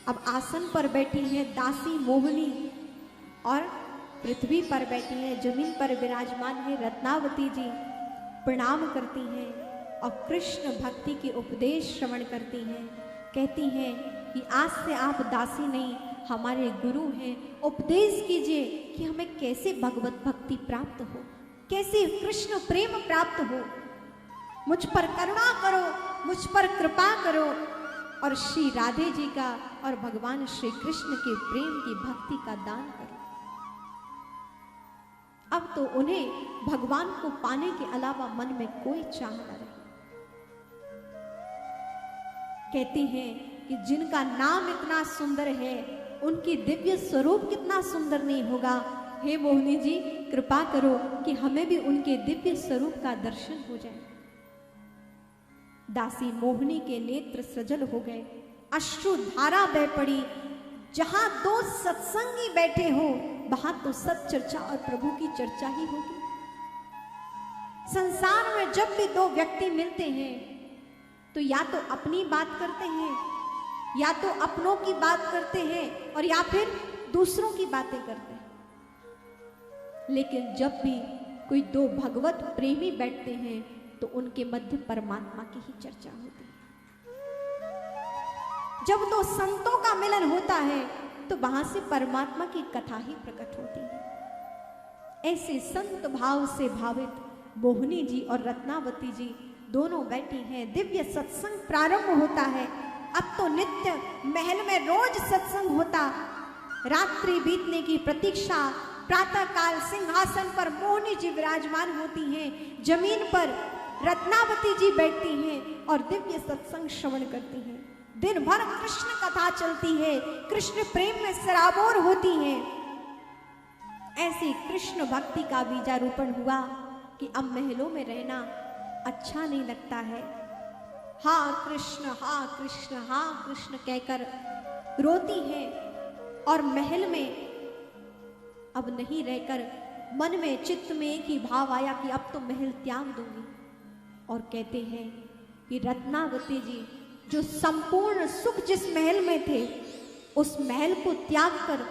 अब आसन पर बैठी है दासी मोहिनी और पृथ्वी पर बैठी है, जमीन पर विराजमान है रत्नावती जी। प्रणाम करती हैं और कृष्ण भक्ति के उपदेश श्रवण करती हैं। कहती हैं कि आज से आप दासी नहीं, हमारे गुरु हैं। उपदेश कीजिए कि हमें कैसे भगवत भक्ति प्राप्त हो, कैसे कृष्ण प्रेम प्राप्त हो। मुझ पर करुणा करो, मुझ पर कृपा करो और श्री राधे जी का और भगवान श्री कृष्ण के प्रेम की भक्ति का दान करो। अब तो उन्हें भगवान को पाने के अलावा मन में कोई चाह न रही। कहती हैं कि जिनका नाम इतना सुंदर है, उनकी दिव्य स्वरूप कितना सुंदर नहीं होगा। हे मोहिनी जी, कृपा करो कि हमें भी उनके दिव्य स्वरूप का दर्शन हो जाए। दासी मोहिनी के नेत्र सजल हो गए, अश्रु धारा बह पड़ी। जहां दो सत्संगी बैठे हो, वहां तो सत चर्चा और प्रभु की चर्चा ही होगी। संसार में जब भी दो व्यक्ति मिलते हैं तो या तो अपनी बात करते हैं, या तो अपनों की बात करते हैं, और या फिर दूसरों की बातें करते हैं। लेकिन जब भी कोई दो भगवत प्रेमी बैठते हैं तो उनके मध्य परमात्मा की ही चर्चा होती है। जब दो संतों का मिलन होता है तो वहां से परमात्मा की कथा ही प्रकट होती है। ऐसे संत भाव से भावित मोहिनी जी और रत्नावती जी दोनों बैठी हैं। दिव्य सत्संग प्रारंभ होता है। अब तो नित्य महल में रोज सत्संग होता। रात्रि बीतने की प्रतीक्षा, प्रातः काल सिंहासन पर मोहिनी जी विराजमान होती हैं, जमीन पर रत्नावती जी बैठती हैं और दिव्य सत्संग श्रवण करती हैं। दिन भर कृष्ण कथा चलती है, कृष्ण प्रेम में सराबोर होती हैं। ऐसी कृष्ण भक्ति का बीजारोपण हुआ कि अब महलों में रहना अच्छा नहीं लगता है। हाँ कृष्ण, हाँ कृष्ण, हाँ कृष्ण कहकर रोती है और महल में अब नहीं रहकर मन में, चित्त में एक ही भाव आया कि अब तो महल त्याग दूंगी। और कहते हैं कि रत्नावती जी जो संपूर्ण सुख जिस महल में थे, उस महल को त्याग कर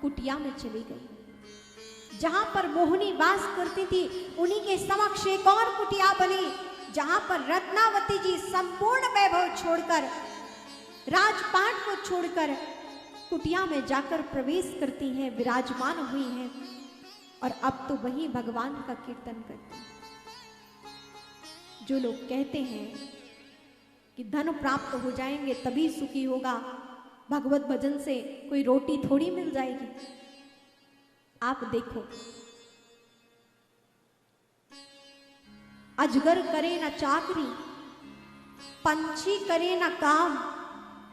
कुटिया में चली गई। जहां पर मोहिनी वास करती थी, उन्हीं के समक्ष एक और कुटिया बनी, जहां पर रत्नावती जी संपूर्ण वैभव छोड़कर, राजपाट को छोड़कर कुटिया में जाकर प्रवेश करती हैं, विराजमान हुई हैं और अब तो वही भगवान का कीर्तन करती हैं। जो लोग कहते हैं कि धन प्राप्त हो जाएंगे तभी सुखी होगा, भगवत भजन से कोई रोटी थोड़ी मिल जाएगी। आप देखो, अजगर करे न चाकरी, पंछी करे न काम,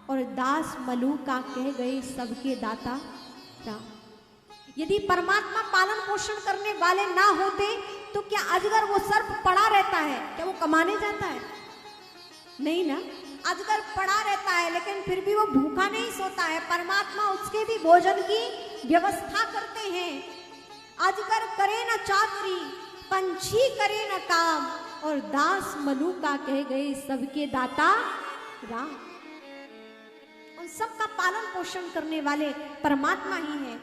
और दास मलूका कह गए सबके दाता राम। यदि परमात्मा पालन पोषण करने वाले ना होते तो क्या अजगर वो सर्प पड़ा रहता है? क्या वो कमाने जाता है? नहीं ना, अजगर पड़ा रहता है लेकिन फिर भी वो भूखा नहीं सोता है। परमात्मा उसके भी भोजन की व्यवस्था करते हैं। अजगर करे न चाकरी, पंछी करे न काम, और दास मलूका कह गए सबके दाता राम। उन सबका पालन पोषण करने वाले परमात्मा ही हैं।